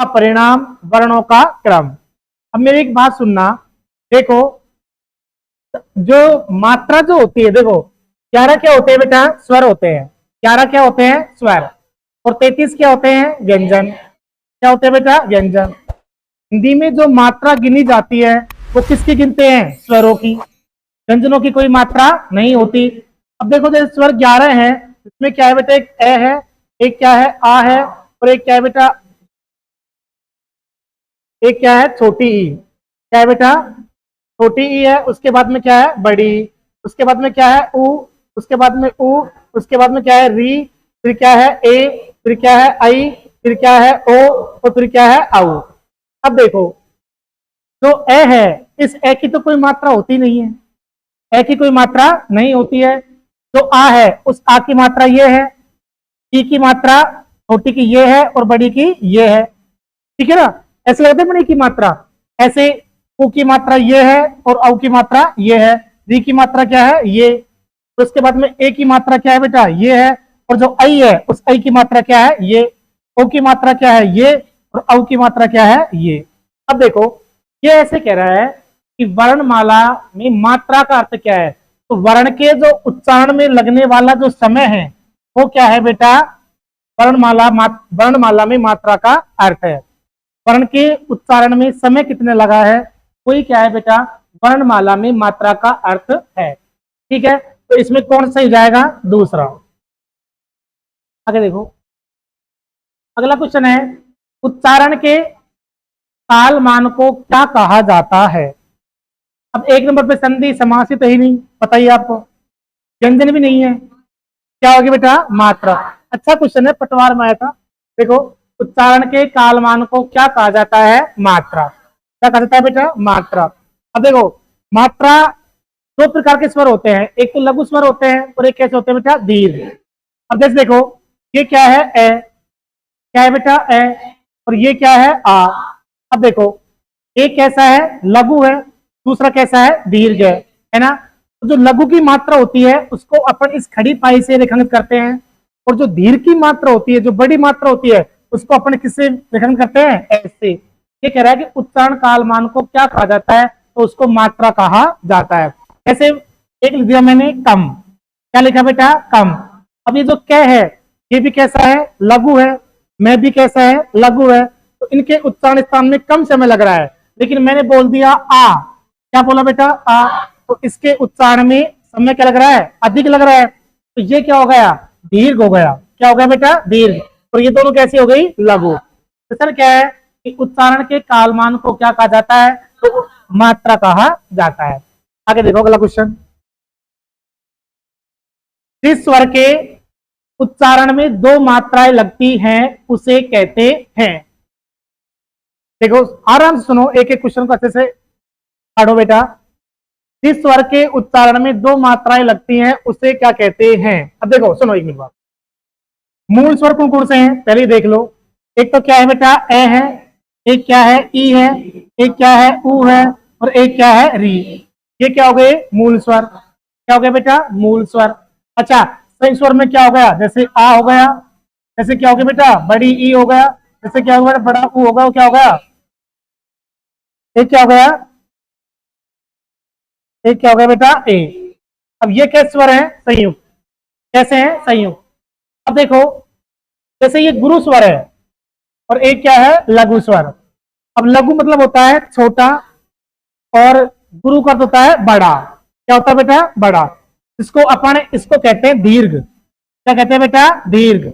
परिणाम, वर्णों का क्रम। अब मेरी एक बात सुनना, देखो जो मात्रा जो होती है, देखो 11 क्या होते हैं बेटा, स्वर होते हैं। 11 क्या होते हैं, स्वर। और 33 क्या होते हैं, व्यंजन। क्या होते हैं बेटा, व्यंजन। हिंदी में जो मात्रा गिनी जाती है वो किसकी गिनते हैं, स्वरों की। व्यंजनों की कोई मात्रा नहीं होती। अब देखो जैसे स्वर 11 है, इसमें क्या है बेटा, एक ए है, एक क्या है, आ है, और एक क्या है बेटा, एक क्या है, छोटी ई। क्या है बेटा, छोटी ई है। उसके बाद में क्या है, बड़ी। उसके बाद में क्या है, उ। उसके बाद में उ। उसके बाद में क्या है, री। फिर क्या है, ए। फिर क्या है, आई। फिर क्या है, ओ। और फिर क्या है, औ। अब देखो जो ए है, इस ए की तो कोई मात्रा होती नहीं है। ए की कोई मात्रा नहीं होती है। जो आ है, उस आ की मात्रा ये है। ई की मात्रा छोटी की ये है और बड़ी की ये है। ठीक है ना, ऐसे लगते बड़ी की मात्रा। ऐसे उ की मात्रा ये है और औ की मात्रा ये है। री की मात्रा क्या है, ये। तो उसके बाद में ए की मात्रा क्या है बेटा, ये है। और जो आई है, उस आई की मात्रा क्या है, ये। ओ की मात्रा क्या है, ये। और औ की मात्रा क्या है, ये। अब देखो ये ऐसे कह रहा है कि वर्णमाला में मात्रा का अर्थ क्या है। तो वर्ण के जो उच्चारण में लगने वाला जो समय है वो क्या है बेटा, वर्णमाला में मात्रा का अर्थ है। वर्ण के उच्चारण में समय कितने लगा है, कोई क्या है बेटा, वर्णमाला में मात्रा का अर्थ है। ठीक है, तो इसमें कौन सही जाएगा, दूसरा। आगे देखो, अगला क्वेश्चन है, उच्चारण के काल मान को क्या कहा जाता है। अब एक नंबर पे संधि समासित ही नहीं, बताइए आपको। व्यंजन भी नहीं है, क्या होगी बेटा, मात्रा। अच्छा क्वेश्चन है, पटवार में आया था। देखो उच्चारण के कालमान को क्या कहा जाता है, मात्रा। क्या कहा जाता है बेटा, मात्रा। अब देखो मात्रा दो प्रकार के स्वर होते हैं, एक तो लघु स्वर होते हैं और एक कैसे होते हैं बेटा, दीर्घ। अब जैसे देखो ये क्या है, ए। क्या है बेटा, ए। और ये क्या है, आ। अब देखो एक कैसा है, लघु है, दूसरा कैसा है, दीर्घ है ना। तो जो लघु की मात्रा होती है उसको अपन इस खड़ी पाई से रेखांकित करते हैं, और जो दीर्घ की मात्रा होती है, जो बड़ी मात्रा होती है, उसको अपन किससे रेखांकित करते हैं, ऐसे। ये कह रहा है कि उच्चारण कालमान को क्या कहा जाता है, तो उसको मात्रा कहा जाता है। ऐसे एक लिख दिया मैंने, कम। क्या लिखा बेटा, कम। अब ये जो क है, ये भी कैसा है, लघु है। मैं भी कैसा है, लघु है। तो इनके उच्चारण स्थान में कम समय लग रहा है, लेकिन मैंने बोल दिया आ। क्या बोला बेटा, आ। तो इसके उच्चारण में समय क्या लग रहा है, अधिक लग रहा है। तो ये क्या हो गया, दीर्घ हो गया। क्या हो गया बेटा, दीर्घ। और ये दोनों कैसी हो गई, लघु। तो सर क्या है कि उच्चारण के कालमान को क्या कहा जाता है, तो मात्रा कहा जाता है। आगे देखो अगला क्वेश्चन, जिस स्वर के उच्चारण में दो मात्राएं लगती हैं उसे कहते हैं। देखो आराम से सुनो, एक एक क्वेश्चन को अच्छे से पढ़ो बेटा। जिस स्वर के उच्चारण में दो मात्राएं लगती हैं उसे क्या कहते हैं। अब देखो सुनो एक मिनट बात, मूल स्वर कौन कौन से हैं पहले देख लो। एक तो क्या है बेटा, ए है। एक क्या है, ई है। एक क्या है, ऊ है। और एक क्या है, री। ये क्या हो गए, मूल स्वर। क्या हो गया बेटा, मूल स्वर। अच्छा सही स्वर में क्या हो गया, जैसे आ हो गया। जैसे क्या हो गया बेटा, बड़ी ई हो गया। जैसे क्या हो गया, बड़ा ऊ होगा, वो क्या हो गया, एक क्या हो गया, एक क्या हो गया बेटा, ए। अब ये कैसे स्वर है, संयुक्त। कैसे हैं, संयुक्त। अब देखो जैसे ये गुरु स्वर है और एक क्या है, लघु स्वर। अब लघु मतलब होता है छोटा, और गुरु का अर्थ होता है बड़ा। क्या होता है बेटा, बड़ा। इसको अपन इसको कहते हैं दीर्घ। क्या कहते हैं बेटा, दीर्घ।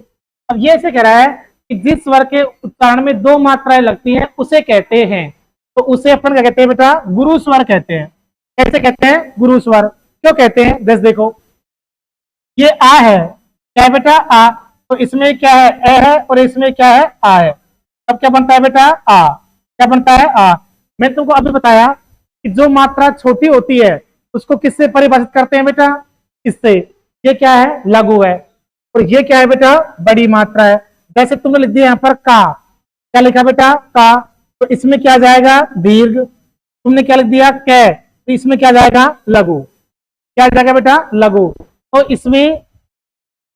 अब ये ऐसे कह रहा है कि जिस स्वर के उच्चारण में दो मात्राएं लगती हैं उसे कहते हैं, तो उसे अपन क्या कहते हैं बेटा, गुरु स्वर कहते हैं। कैसे कहते हैं, गुरु स्वर। क्यों कहते हैं, जैसे देखो ये आ है। क्या है बेटा, आ। तो इसमें क्या है, ए है, और इसमें क्या है, आ है। अब क्या बनता है बेटा, आ। क्या बनता है, आ। मैं तुमको अभी बताया कि जो मात्रा छोटी होती है उसको किससे परिभाषित करते हैं बेटा, इससे। ये क्या है, लघु है। और ये क्या है बेटा, बड़ी मात्रा है। जैसे तुमने लिख दिया यहाँ पर का। क्या लिखा बेटा, का। तो इसमें क्या जाएगा, दीर्घ। तुमने क्या लिख दिया, कै। तो इसमें क्या जाएगा, लघु। क्या जाएगा बेटा, लघु। तो इसमें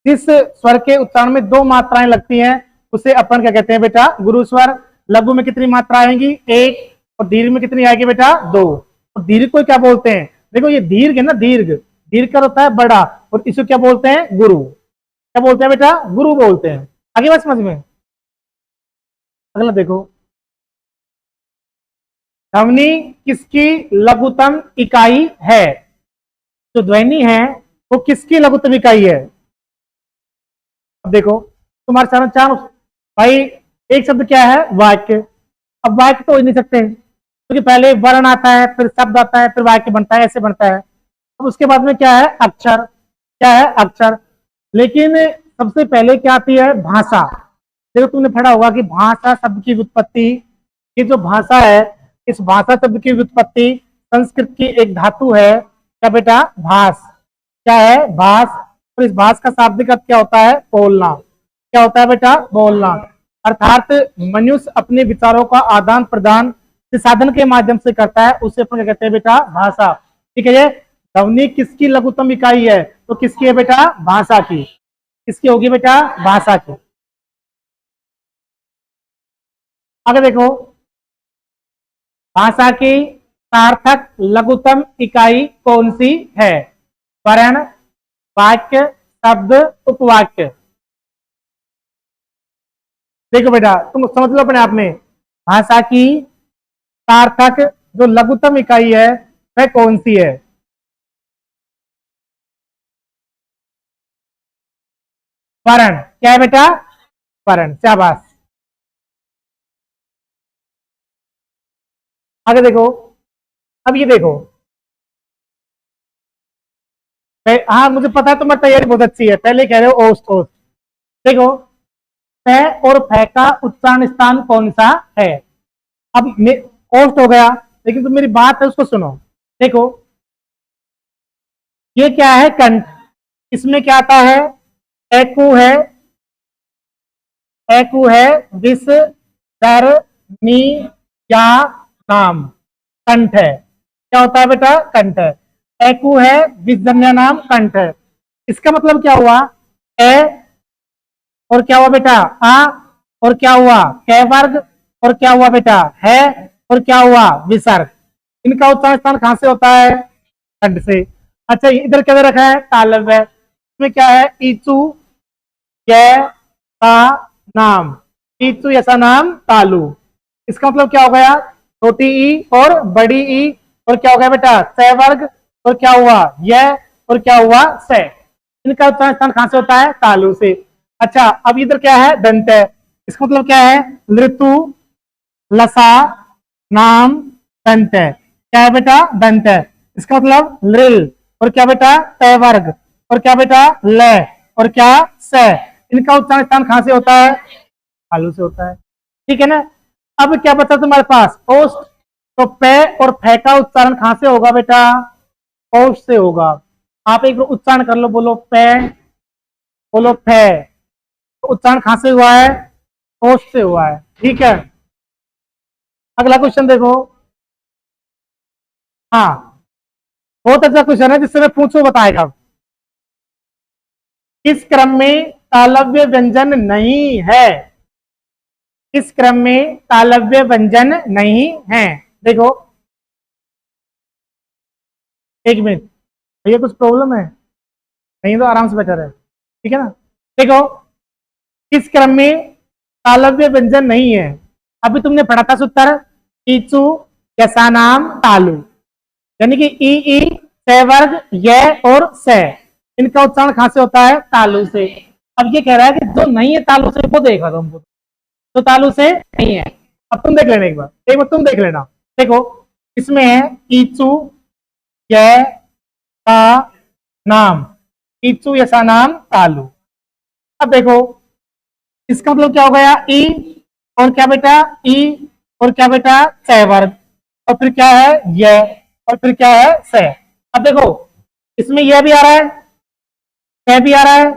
जिस स्वर के उच्चारण में दो मात्राएं लगती हैं उसे अपन क्या कहते हैं बेटा, गुरु स्वर। लघु में कितनी मात्रा आएंगी? एक। और दीर्घ में कितनी आएगी बेटा? दो। और दीर्घ को क्या बोलते हैं? देखो ये दीर्घ है ना, दीर्घ, दीर्घ का होता है बड़ा, और इसको क्या बोलते हैं? गुरु। क्या बोलते हैं बेटा? गुरु बोलते हैं। आगे बात समझ में? अगला देखो, ध्वनि किसकी लघुत्तम इकाई है? जो ध्वनि है वो किसकी लघुत्तम इकाई है? अब देखो तुम्हारे सामने चार भाई, एक शब्द क्या है? वाक्य। अब वाक्य तो हो ही नहीं सकते क्योंकि पहले वर्ण आता है, फिर शब्द आता है, फिर वाक्य बनता है, ऐसे बनता है। अब उसके बाद में क्या है? अक्षर। क्या है? अक्षर। लेकिन सबसे पहले क्या आती है? भाषा। देखो तुमने पढ़ा होगा कि भाषा शब्द की व्युत्पत्ति, ये जो भाषा है, इस भाषा शब्द की व्युत्पत्ति संस्कृत की एक धातु है, क्या बेटा? भाष। क्या है? भाष। और इस भाष का शाब्दिक अर्थ क्या होता है? बोलना। क्या होता है बेटा? बोलना। अर्थात मनुष्य अपने विचारों का आदान प्रदान साधन के माध्यम से करता है, उसे अपन क्या कहते हैं बेटा? भाषा। ठीक है। ये ध्वनि किसकी लघुत्तम इकाई है? तो किसकी है बेटा? भाषा की। किसकी होगी बेटा? भाषा की। आगे देखो, भाषा की सार्थक लघुत्तम इकाई कौन सी है? वर्ण, वाक्य, शब्द, उपवाक्य। देखो बेटा तुम समझ लो अपने आप में, भाषा की सार्थक जो लघुत्तम इकाई है वह कौन सी है? वर्ण। क्या है बेटा? वर्ण। शाबाश। आगे देखो, अब ये देखो, हाँ मुझे पता है तुम्हारी तैयारी बहुत अच्छी है, पहले कह रहे हो ओस्ट ओस्ट। देखो, फ और फ का उच्चारण स्थान कौन सा है? अब ओस्ट हो गया, लेकिन तुम मेरी बात है उसको सुनो। देखो, ये क्या है? कंठ। इसमें क्या आता है? एकु है, एकु है, विष, दर, नी, या, नाम। कंठ है। क्या होता है बेटा? कंठ है। एकु है, विषजन्य नाम, कंठ है। इसका मतलब क्या हुआ? ए, और क्या हुआ बेटा? आ, और क्या हुआ? कै वर्ग, और क्या हुआ बेटा? है, और क्या हुआ? विसर्ग। इनका उच्चारण स्थान कहां से होता है? कंठ से। अच्छा इधर क्या दे रखा है? तालव्य। इसमें क्या है? ईचू, कै, का, नाम। ईचू ऐसा नाम, तालु। इसका मतलब क्या हो गया? छोटी ई और बड़ी ई, और क्या हो गया बेटा? स वर्ग, और क्या हुआ? यह, और क्या हुआ? से। इनका उच्चारण स्थान कहां से होता है? तालु से। अच्छा अब इधर क्या है? दंत है। इसका मतलब क्या है? ऋतु, लसा, नाम, दंत है। क्या है बेटा? दंत है। इसका मतलब लृल, और क्या बेटा? तय वर्ग, और क्या बेटा? ल, और क्या? स। इनका उच्चारण स्थान कहां से होता है? तालु से होता है। ठीक है ना? अब क्या बचा तुम्हारे पास? ओष्ठ। तो पे और फे का उच्चारण कहां से होगा बेटा? ओष्ठ से होगा। आप एक बार उच्चारण कर लो, बोलो पे, बोलो फे। तो उच्चारण कहां से हुआ है? ओष्ठ से हुआ है। ठीक है। अगला क्वेश्चन देखो। हाँ, बहुत अच्छा क्वेश्चन है जिससे मैं पूछू बताएगा। किस क्रम में तालव्य व्यंजन नहीं है? किस क्रम में तालव्य व्यंजन नहीं है? देखो, एक मिनट, भैया कुछ प्रॉब्लम है? नहीं तो आराम से बैठा रहे। ठीक है ना? देखो, किस क्रम में तालव्य व्यंजन नहीं है? अभी तुमने पढ़ा था सूत्र, ईचू, कैसा नाम, तालु। यानी कि ई ई, से वर्ग, ये और से, इनका उच्चारण कहां से होता है? तालु से। अब ये कह रहा है कि जो नहीं है तालु से वो देखा तुमको, तो तालु से नहीं है। अब तुम देख लेना, एक बार तुम देख लेना। देखो, इसमें है ईचू, ये, का, नाम। ईचू ऐसा नाम, तालु। अब देखो, इसका मतलब क्या हो गया? ई, और क्या बेटा? ई, और क्या बेटा? से वर्ग, और फिर क्या है? ये, और फिर क्या है? से। अब देखो, इसमें यह भी आ रहा है, से भी आ रहा है,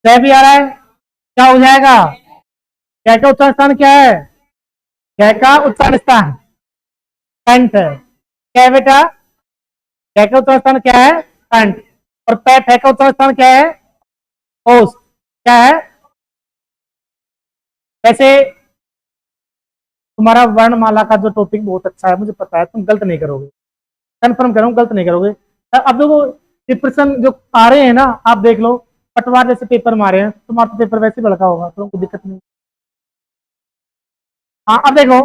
से भी आ रहा है। क्या हो जाएगा? क्या का उच्चारण स्थान क्या है? क्या का उच्चारण स्थान कंठ है। क्या है बेटा? क्या का उच्चारण स्थान क्या है? कंठ। और पै फै का उच्चारण स्थान क्या है? ओस। क्या है? वैसे तुम्हारा वर्णमाला का जो टॉपिक बहुत अच्छा है, मुझे पता है तुम गलत नहीं करोगे, कंफर्म करो गलत नहीं करोगे। अब देखो ये प्रश्न जो आ रहे हैं ना, आप देख लो, पटवार जैसे पेपर मारे हैं, तुम्हारा तो पेपर वैसे बड़का होगा, तो कोई दिक्कत नहीं। हाँ अब देखो,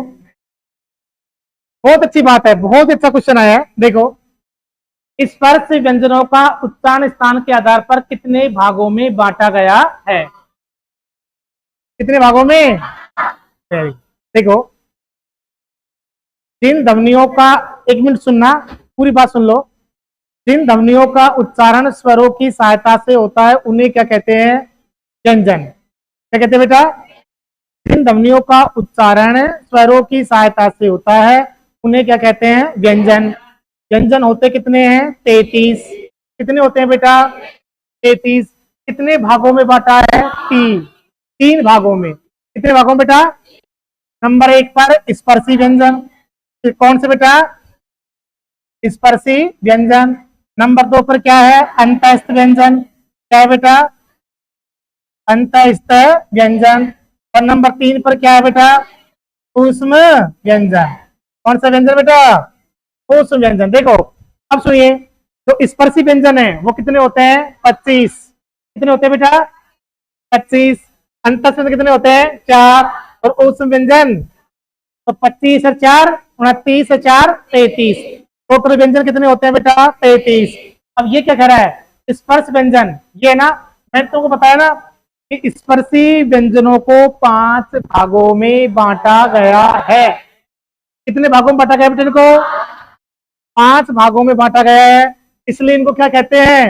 बहुत अच्छी बात है, बहुत अच्छा क्वेश्चन आया है। देखो, स्पर्श व्यंजनों का उच्चारण स्थान के आधार पर कितने भागों में बांटा गया है? कितने भागों में? देखो, जिन ध्वनियों का, एक मिनट सुनना, पूरी बात सुन लो। जिन ध्वनियों का उच्चारण स्वरों की सहायता से होता है उन्हें क्या कहते हैं? व्यंजन। क्या कहते हैं बेटा? जिन ध्वनियों का उच्चारण स्वरों की सहायता से होता है उन्हें क्या कहते हैं? व्यंजन। व्यंजन होते कितने हैं? 33। कितने होते हैं बेटा? 33। कितने भागों में बांटा है? 3। 3 भागों में। कितने भागों में बेटा? नंबर 1 पर स्पर्शी व्यंजन, कौन से बेटा? स्पर्शी व्यंजन। नंबर 2 पर क्या है? अंतःस्थ व्यंजन। क्या है बेटा? अंतःस्थ व्यंजन। और नंबर 3 पर क्या है बेटा? ऊष्म व्यंजन। कौन सा व्यंजन बेटा? ऊष्म व्यंजन। देखो अब सुनिए, जो स्पर्शी व्यंजन है वो कितने होते हैं? 25। कितने होते हैं बेटा? 25। अंतःस्थ व्यंजन कितने होते हैं? 4। और ऊष्म व्यंजन तो 25 और 4 29 और 4 33। टोटल व्यंजन कितने होते हैं बेटा? 33। अब ये क्या कह रहा है? स्पर्श व्यंजन, ये ना, मैं तुमको बताया ना कि स्पर्शी व्यंजनों को 5 भागों में बांटा गया है। कितने भागों में बांटा गया बेटा? इनको 5 भागों में बांटा गया है, इसलिए इनको क्या कहते हैं?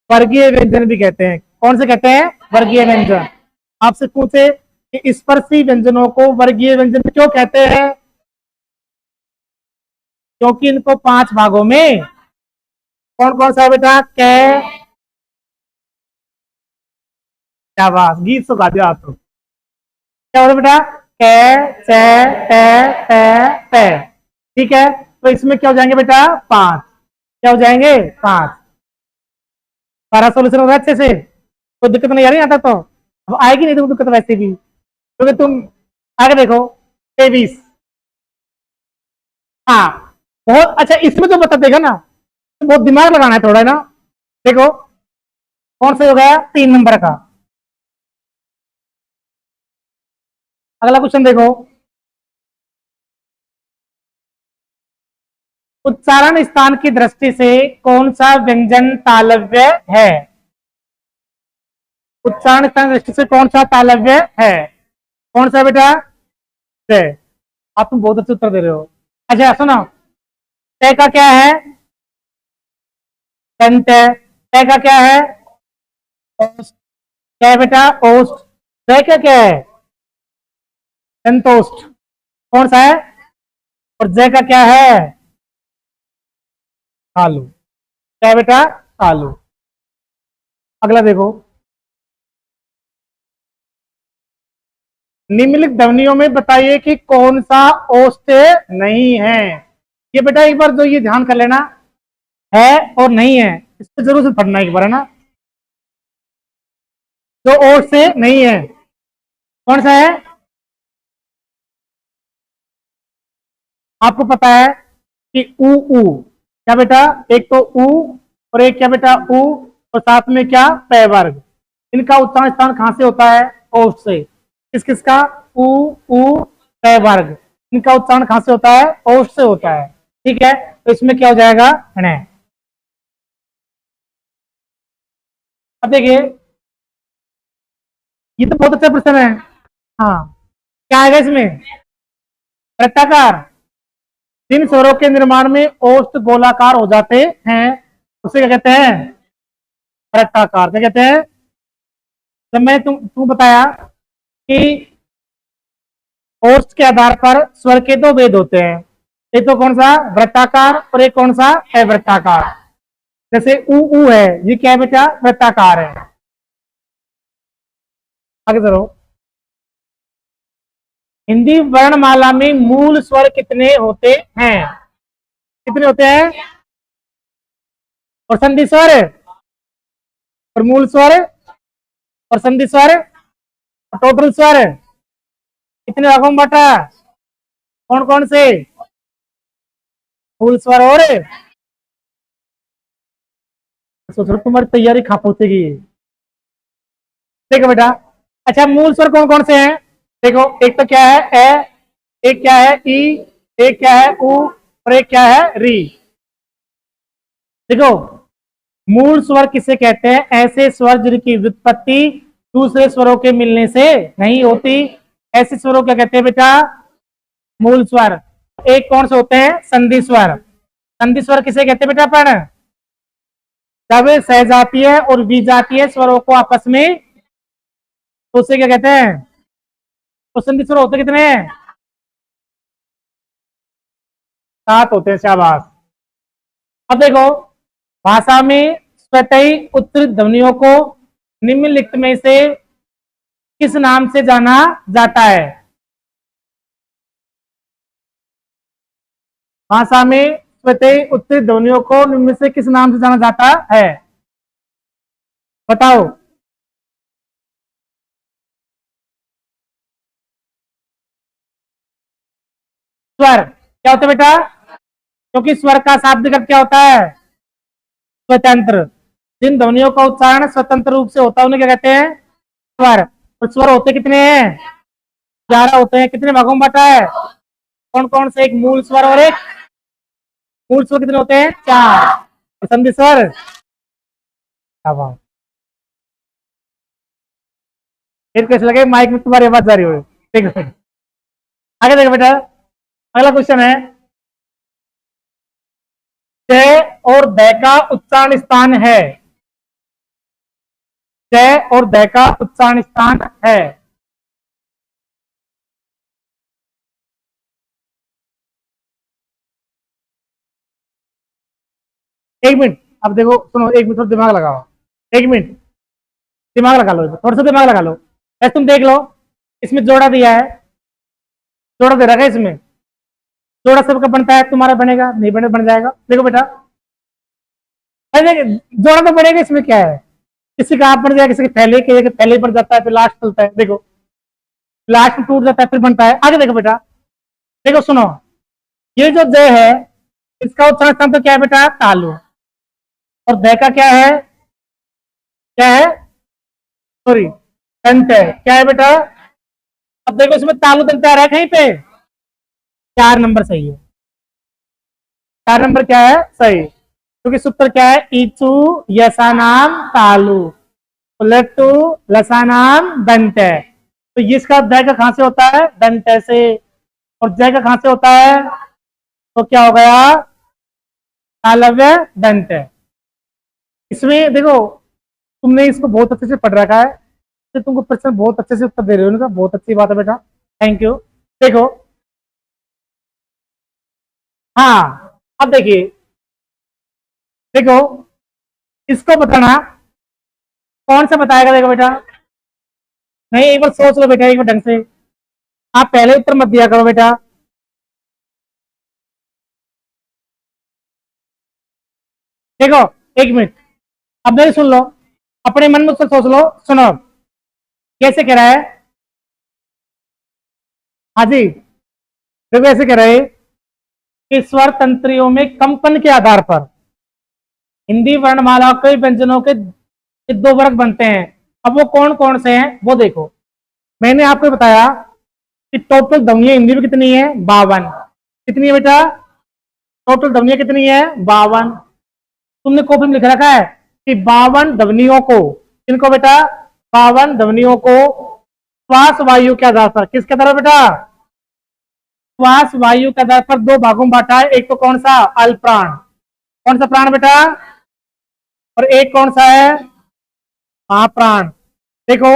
वर्गीय व्यंजन भी कहते हैं। कौन से कहते हैं? वर्गीय व्यंजन। आपसे पूछे कि स्पर्शी व्यंजनों को वर्गीय व्यंजन क्यों कहते हैं? क्योंकि इनको 5 भागों में, कौन कौन सा है बेटा? कै, क्या बात, गीत तो गा दिया आप तो। क्या हो रहा बेटा? कै, चे, टे, टे। ठीक है, तो इसमें क्या हो जाएंगे बेटा? 5। क्या हो जाएंगे? 5। सारा सोल्यूशन हो रहा है अच्छे से, कोई दिक्कत नहीं आ रही आता तो? अब आएगी नहीं तुम दिक्कत वैसे भी, क्योंकि तुम आगे देखो 23। हाँ बहुत अच्छा, इसमें तो बता देगा ना, तो बहुत दिमाग लगाना है थोड़ा ना। देखो कौन सा हो गया? 3 नंबर का। अगला क्वेश्चन देखो, उच्चारण स्थान की दृष्टि से कौन सा व्यंजन तालव्य है? उच्चारण स्थान की दृष्टि से कौन सा तालव्य है? कौन सा बेटा? जय। आप तुम बहुत अच्छे उत्तर दे रहे हो। अच्छा सुनो, तय का क्या है? दंत। तय का क्या है? ओष्ठ। क्या है बेटा? ओष्ठ। तय का क्या है? दंतोष्ठ। कौन सा है? और जय का क्या है? तालु। क्या है बेटा? तालु। अगला देखो, निम्नलिखित ध्वनियों में बताइए कि कौन सा ओष्ठ नहीं है। ये बेटा एक बार जो ये ध्यान कर लेना, है और नहीं है, इसको जरूर से पढ़ना एक बार, है ना। जो ओष्ठ से नहीं है, कौन सा है? आपको पता है कि ऊ ऊ, क्या बेटा? एक तो ऊ और एक क्या बेटा? ऊ, और साथ में क्या? पै वर्ग। इनका उच्चारण स्थान कहां से होता है? ओष्ठ से। किस किसका? ऊ ऊ पै वर्ग, इनका उच्चारण कहां से होता है? ओष्ठ से होता है। ठीक है, तो इसमें क्या हो जाएगा? न। अब देखिए, ये तो बहुत अच्छा प्रश्न है। हाँ, क्या आएगा इसमें? वृत्ताकार। जिन स्वरों के निर्माण में ओष्ठ गोलाकार हो जाते हैं उसे क्या कहते हैं? वृत्ताकार। क्या कहते हैं? जब मैं तुम बताया कि ओष्ठ के आधार पर स्वर के 2 भेद होते हैं, एक तो कौन सा? वृत्ताकार, और एक कौन सा? अवृत्ताकार। जैसे ऊ ऊ है, ये क्या है बेटा? वृत्ताकार है। आगे चलो, हिंदी वर्णमाला में मूल स्वर कितने होते हैं? कितने होते हैं? और संधि स्वर और मूल स्वर और संधि स्वर, टोटल स्वर कितने भागों में बांटा? कौन कौन से मूल स्वर और सोच रहा तुम्हारी तैयारी खा पहुंचेगी। देखो बेटा, अच्छा मूल स्वर कौन कौन से हैं? देखो एक तो क्या है ए, एक क्या है ई, एक क्या है उ और एक क्या है री। देखो मूल स्वर किसे कहते हैं? ऐसे स्वर जिनकी व्युत्पत्ति दूसरे स्वरों के मिलने से नहीं होती, ऐसे स्वरों क्या कहते हैं बेटा? मूल स्वर। एक कौन से होते हैं? संधि स्वर। संधि स्वर किसे कहते हैं बेटा अपन? जब सहजातीय और विजातीय स्वरों को आपस में, तो उसे क्या कहते हैं? तो संधि स्वर होते कितने हैं? 7 होते हैं, शाबाश। अब देखो भाषा में स्वतई उत्तरित ध्वनियों को निम्नलिखित में से किस नाम से जाना जाता है? भाषा में स्वतई उत्तरित ध्वनियों को निम्न से किस नाम से जाना जाता है? बताओ। स्वर क्या होता है बेटा? क्योंकि स्वर का शाब्दिक अर्थ क्या होता है? स्वतंत्र। जिन ध्वनियों का उच्चारण स्वतंत्र रूप से होता है उन्हें क्या कहते हैं? स्वर। और स्वर होते कितने हैं? 11 होते हैं। कितने भागों में बांटा है? कौन कौन से? एक मूल स्वर और एक मूल स्वर कितने होते हैं? 4। और संधि स्वर? अब फिर कैसे लगे माइक में तुम्हारी आवाज जा रही हो? देखो आगे देखो बेटा, अगला क्वेश्चन है जय और दै का उच्चारण स्थान है। जय और दै का उच्चारण स्थान है। एक मिनट, अब देखो सुनो, एक मिनट दिमाग लगाओ। एक मिनट दिमाग लगा लो, थोड़ा सा दिमाग लगा लो। ऐसे तुम देख लो, इसमें जोड़ा दिया है, जोड़ा दे रखा है इसमें। जोड़ा सबका बनता है, तुम्हारा बनेगा नहीं बने बन जाएगा। देखो बेटा, अरे जोड़ा तो बनेगा, इसमें क्या है? किसी का आप बन जाएगा, किसी के पहले बन जाता है, फिर लास्ट चलता है। देखो लास्ट में टूट जाता है फिर बनता है। आगे देखो बेटा, देखो सुनो, ये जो जय है इसका उच्चारण स्थान तो क्या है बेटा? तालु। और दै का क्या है? क्या है? सॉरी, दंत है। क्या है बेटा? अब देखो इसमें तालु दंत आ रहा है कहीं पे? 4 नंबर सही है। 4 नंबर क्या है? सही। क्योंकि सूत्र क्या है? इचु यसानाम तालु, लट्टू लसानाम दंत है। तो इसका दै का कहां से होता है? दंत से। और जय का कहां से होता है? तो क्या हो गया? तालव्य दंत है। इसमें देखो, तुमने इसको बहुत अच्छे से पढ़ रखा है, तो तुमको प्रश्न बहुत अच्छे से उत्तर दे रहे हो ना, बहुत अच्छी बात है बेटा, थैंक यू। देखो, हाँ अब देखिए, देखो इसको बताना, कौन सा बताएगा? देखो बेटा, नहीं एक बार सोच लो बेटा, एक बार ढंग से। आप पहले उत्तर मत दिया करो बेटा। देखो एक मिनट, अब मेरी सुन लो, अपने मन में उत्तर सोच लो। सुनो कैसे कह रहा है? हाँ जी, देखो ऐसे कह रहे कि स्वर तंत्रियों में कंपन के आधार पर हिंदी वर्णमाला के व्यंजनों के 2 वर्ग बनते हैं। अब वो कौन कौन से हैं वो देखो। मैंने आपको बताया कि टोटल ध्वनियां हिंदी में कितनी है? 52। कितनी है बेटा? टोटल ध्वनियां कितनी है? 52। तुमने कॉपी में लिख रखा है कि 52 ध्वनियों को, किनको बेटा? 52 ध्वनियों को श्वास वायु के आधार पर, किसके आधार पर बेटा? श्वास वायु के आधार पर 2 भागों में बांटा है। एक तो कौन सा? अल प्राण। कौन सा प्राण बेटा? और एक कौन सा है? महाप्राण। देखो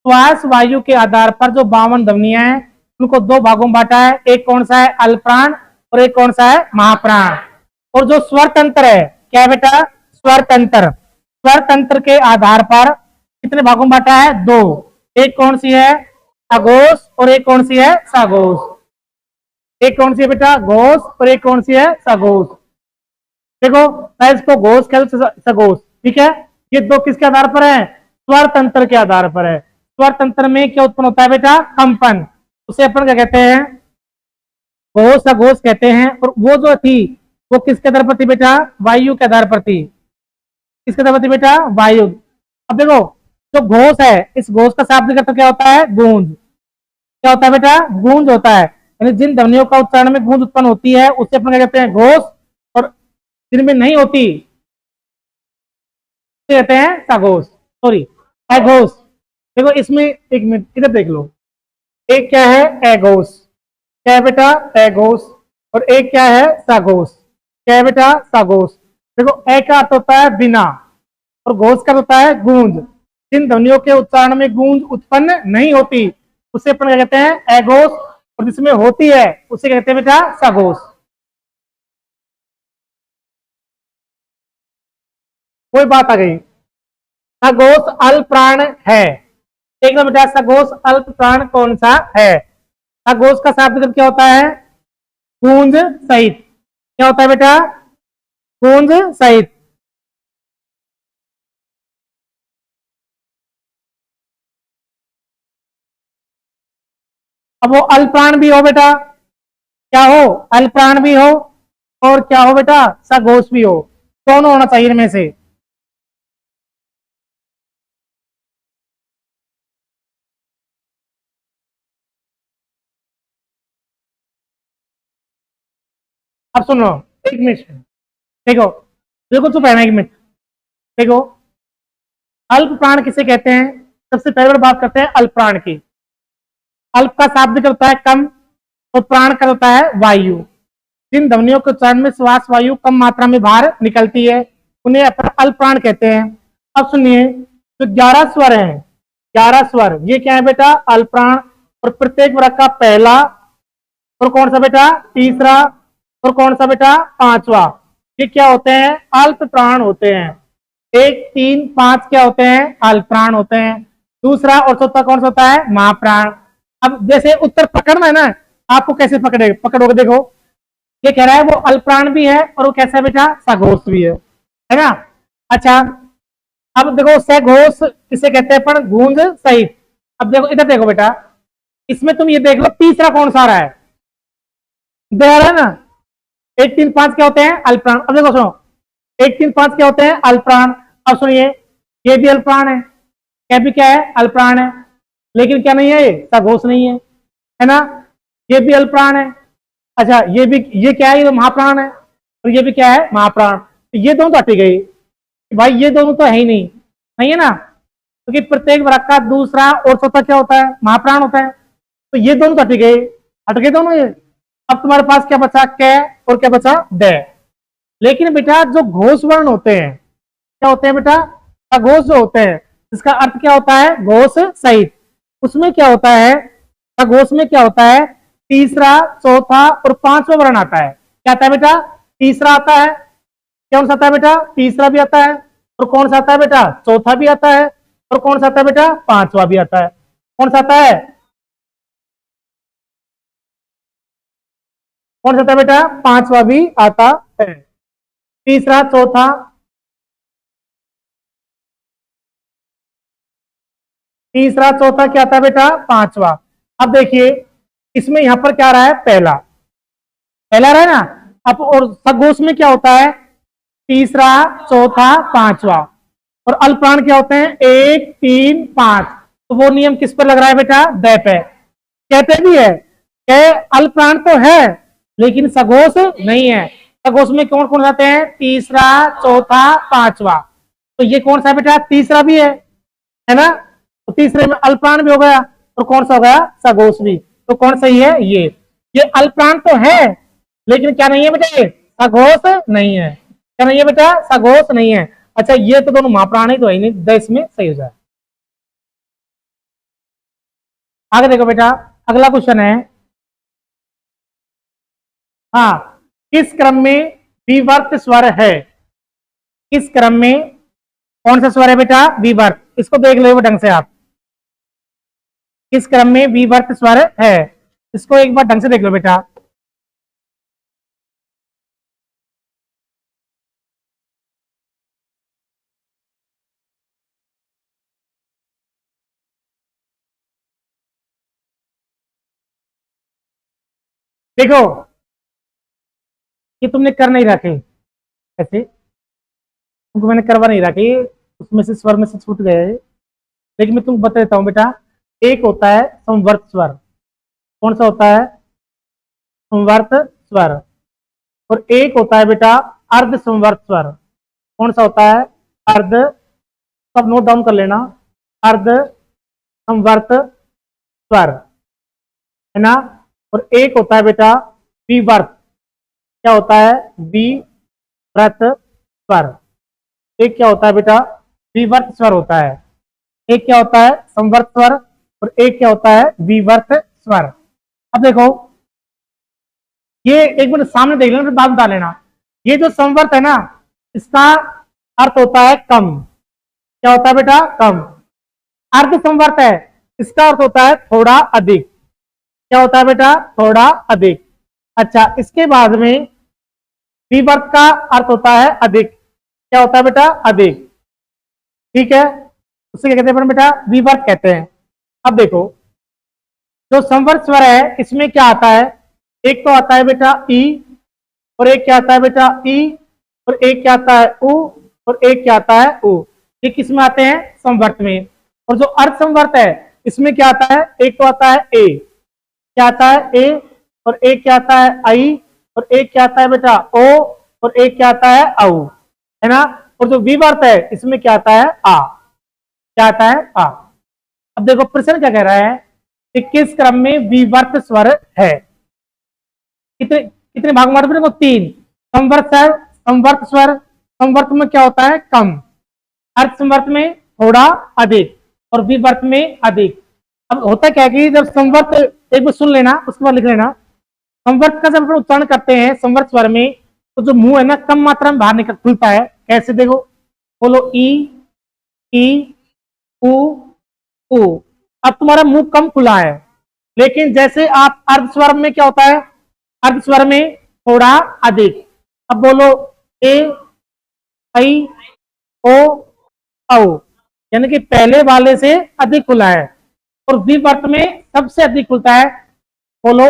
श्वास वायु के आधार पर जो 52 ध्वनियां हैं उनको 2 भागों में बांटा है। एक कौन सा है? अल प्राण, और एक कौन सा है? महाप्राण। और जो स्वर तंत्र है, क्या है बेटा? स्वर तंत्र। स्वर तंत्र के आधार पर कितने भागों में बांटा है? 2। एक कौन सी है? अघोष, और एक कौन सी है? सघोष। एक कौन सी है बेटा? घोष, और एक कौन सी है? सघोष। देखो मैं इसको घोष कह सघोष, ठीक है। ये 2 किसके आधार पर है? स्वर तंत्र के आधार पर है। स्वर तंत्र में क्या उत्पन्न होता है बेटा? कंपन। उसे अपन क्या कहते हैं? घोष सघोष कहते हैं। और वो जो थी वो किसके आधार पर थी बेटा? वायु के आधार पर थी। किसके आधार पर थी बेटा? वायु। अब देखो जो घोष है, इस घोष का शाब्दिक अर्थ क्या होता है? गूंज। क्या होता है बेटा? गूंज होता है। यानी जिन ध्वनियों का उच्चारण में गूंज उत्पन्न होती है उससे अपन क्या कहते हैं? घोष। और जिनमें नहीं होती कहते हैं सघोष, सॉरी अघोष। देखो इसमें एक मिनट इधर देख लो, एक क्या है? अघोष। क्या है बेटा? अघोष। और एक क्या है? सघोष। क्या है बेटा? सघोष। देखो ए का अर्थ होता है बिना, और घोष का होता है गूंज। जिन ध्वनियों के उच्चारण में गूंज उत्पन्न नहीं होती उसे अपन क्या कहते हैं? अघोष। और जिसमें होती है उसे कहते हैं बेटा? सघोष। कोई बात आ गई? सघोष अल्प प्राण है। एक बेटा सघोष अल्प प्राण कौन सा है? सघोष का शाब्दिक क्या होता है? गूंज सहित। क्या होता है बेटा? गूंज सहित। अब वो अल्पप्राण भी हो बेटा, क्या हो? अल्पप्राण भी हो, और क्या हो बेटा? सघोष भी हो। दोनों होना चाहिए इनमें से। अब सुनो, एक मिनट देखो, बिल्कुल चुप रहना एक मिनट। देखो अल्प प्राण किसे कहते हैं? सबसे पहले बात करते हैं अल्प प्राण की। अल्प का शाब्दिक होता है कम, और प्राण का होता है वायु। जिन ध्वनियों के उच्चारण में श्वास वायु कम मात्रा में बाहर निकलती है उन्हें अपन अल्प प्राण कहते हैं। अब सुनिए, तो 11 स्वर हैं, 11 स्वर, ये क्या है बेटा? अल्प प्राण। और प्रत्येक वर्ग का पहला, और कौन सा बेटा? तीसरा, और कौन सा बेटा? पांचवा। ये क्या होते हैं? अल्प प्राण होते हैं। एक तीन पांच क्या होते हैं? अल्प प्राण होते हैं। दूसरा और चौथा कौन सा होता है? महाप्राण। अब जैसे उत्तर पकड़ना है ना, आपको कैसे पकड़ोगे? देखो ये कह रहा है वो अल्प प्राण भी है और वो कैसा है बेटा? सघोष भी है ना? अच्छा, अब देखो सघोष किसे कहते हैं? पर गूंज सहित। अब देखो इधर देखो बेटा, इसमें तुम ये देख लो तीसरा कौन सा आ रहा है? दे रहा है ना? एक तीन पांच क्या होते हैं? अल्पप्राण। अब देखो सुनो, एक तीन पांच क्या होते हैं? अल्पप्राण। अब सुनिए, ये भी अल्पप्राण है, क्या भी क्या है? अल्पप्राण है। लेकिन क्या नहीं है? ये सघोष नहीं है ना? ये भी अल्पप्राण है। अच्छा ये भी, ये क्या है? ये तो महाप्राण है। और ये भी क्या है? महाप्राण। तो ये दोनों तो हट गई भाई, ये दोनों तो है ही नहीं, नहीं है ना? क्योंकि प्रत्येक वर्ग का दूसरा और चौथा क्या होता है? महाप्राण होता है। तो ये दोनों तो हट गए दोनों ये। अब तुम्हारे पास क्या बचा? कै, और क्या बचा? डे। लेकिन बेटा जो घोष वर्ण होते हैं, क्या होते हैं बेटा? अघोष जो होते हैं, इसका अर्थ क्या होता है? घोष सहित। उसमें क्या होता है? अघोष में क्या होता है? तीसरा, चौथा और पांचवा वर्ण आता है। क्या आता है बेटा? तीसरा आता है। कौन सा आता है बेटा? तीसरा भी आता है। और कौन सा आता है बेटा? चौथा भी आता है। और कौन सा आता है बेटा? पांचवा भी आता है। कौन सा आता है? कौन सा आता है बेटा? पांचवा भी आता है। तीसरा, चौथा, तीसरा चौथा क्या आता है बेटा? पांचवा। अब देखिए इसमें यहां पर क्या रहा है? पहला, पहला रहा है ना? अब और सघोष में क्या होता है? तीसरा, चौथा, पांचवा। और अल्पप्राण क्या होते हैं? एक तीन पांच। तो वो नियम किस पर लग रहा है बेटा? दै पे। कहते भी है कि अल्पप्राण तो है लेकिन सघोष नहीं है। सघोष में कौन कौन आते हैं? तीसरा, चौथा, पांचवा। तो ये कौन सा बेटा? तीसरा भी है ना? तो तीसरे में अल्पप्राण भी हो गया, और कौन सा हो गया? सघोष भी। तो कौन सही है? ये अल्पप्राण तो है लेकिन क्या नहीं है बेटा? ये सघोष नहीं है। क्या नहीं है बेटा? सघोष नहीं है। अच्छा ये तो दोनों महाप्राण ही तो है नहीं, दस में सही हो जाए। आगे देखो बेटा, अगला क्वेश्चन है, हाँ, किस क्रम में विवर्त स्वर है? किस क्रम में कौन सा स्वर है बेटा? विवर्त। इसको देख लो ढंग से आप, किस क्रम में विवर्त स्वर है? इसको एक बार ढंग से देख लो बेटा। देखो ये तुमने कर नहीं रखे ऐसे, तुमको मैंने करवा नहीं रखे, उसमें से स्वर में से छूट गए, लेकिन मैं तुमको बता देता हूँ बेटा। एक होता है संवर्त स्वर, कौन सा होता है? संवर्त स्वर। और एक होता है बेटा अर्ध संवर्त स्वर, कौन सा होता है? अर्ध, सब नोट डाउन कर लेना, अर्ध संवर्त स्वर, है ना। और एक होता है बेटा विवर्त, क्या होता है? विवर्त स्वर। एक क्या होता है बेटा? विवर्त स्वर होता है। एक क्या होता है? संवर्त स्वर, और एक क्या होता है? विवर्त स्वर। अब देखो, ये एक मिनट सामने देख लेना, फिर बात बता लेना। ये जो संवर्त है ना, इसका अर्थ होता है कम। क्या होता है बेटा? कम। अर्ध संवर्त है, इसका अर्थ होता है थोड़ा अधिक। क्या होता है बेटा? थोड़ा अधिक। अच्छा, इसके बाद में विवर्त का अर्थ होता है अधिक। क्या होता है बेटा? अधिक। ठीक है, उसे क्या कहते हैं बेटा? विवर्त कहते हैं। अब देखो, जो संवर्त स्वर है इसमें क्या आता है? एक तो आता है बेटा ई, और एक क्या आता है बेटा? ई, और एक क्या आता है? उ, और एक क्या आता है? उ। ये किस में आते हैं? संवर्त में। और जो अर्ध संवर्त है इसमें क्या आता है? एक तो आता है ए, क्या आता है? ए, और एक क्या आता है? आई, और एक क्या आता है बेटा? ओ, और एक क्या आता है? औ, है ना। और जो विवर्त है इसमें क्या आता है? आ। क्या आता है? आ। अब देखो प्रश्न क्या कह रहा है कि किस क्रम में विवर्त स्वर है? कितने कितने भाग में बांटे? तीन। संवर्त स्वर, संवर्त स्वर, संवर्त में क्या होता है? कम, अर्ध संवर्त में थोड़ा अधिक, और विवर्त में अधिक। अब होता क्या है कि जब संवर्त, एक बार सुन लेना उसके बाद लिख लेना। संवर्त का जब अपन उच्चारण करते हैं संवर्त स्वर में, तो जो मुंह है ना कम मात्रा में बाहर निकल खुलता है। कैसे? देखो, बोलो ई, ई, उ, उ। अब तुम्हारा मुंह कम खुला है, लेकिन जैसे आप अर्ध स्वर में क्या होता है? अर्ध स्वर में थोड़ा अधिक। अब बोलो ए, आई, ओ, औ, यानी कि पहले वाले से अधिक खुला है, और विवर्त में सबसे अधिक खुलता है। बोलो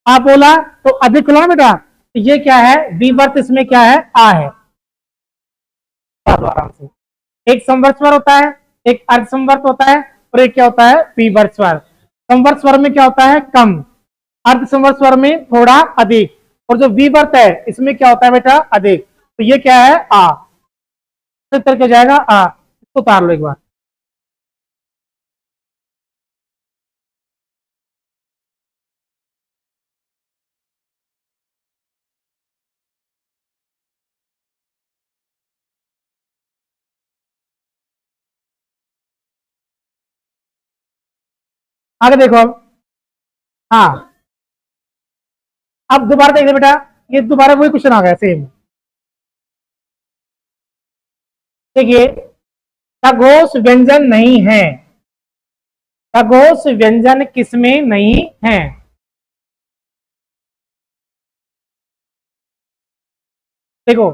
आ बोला तो अधिक खुला ना बेटा, तो ये क्या है? विवर्त, इसमें क्या है? आ है। आराम से, एक संवर्त स्वर होता है, एक अर्ध संवर्त होता है, और एक क्या होता है? विवर्त स्वर। संवर्त स्वर में क्या होता है? कम, अर्ध संवर्त स्वर में थोड़ा अधिक, और जो विवर्त है इसमें क्या होता है बेटा? अधिक। तो ये क्या है? आ। उत्तर क्या जाएगा? आ। इसको उतार लो एक बार। आगे देखो अब। हाँ, अब दोबारा देख ले बेटा, ये दोबारा वही क्वेश्चन आ गया सेम। देखिए, खगोश व्यंजन नहीं है। खगोश व्यंजन किसमें नहीं है? देखो,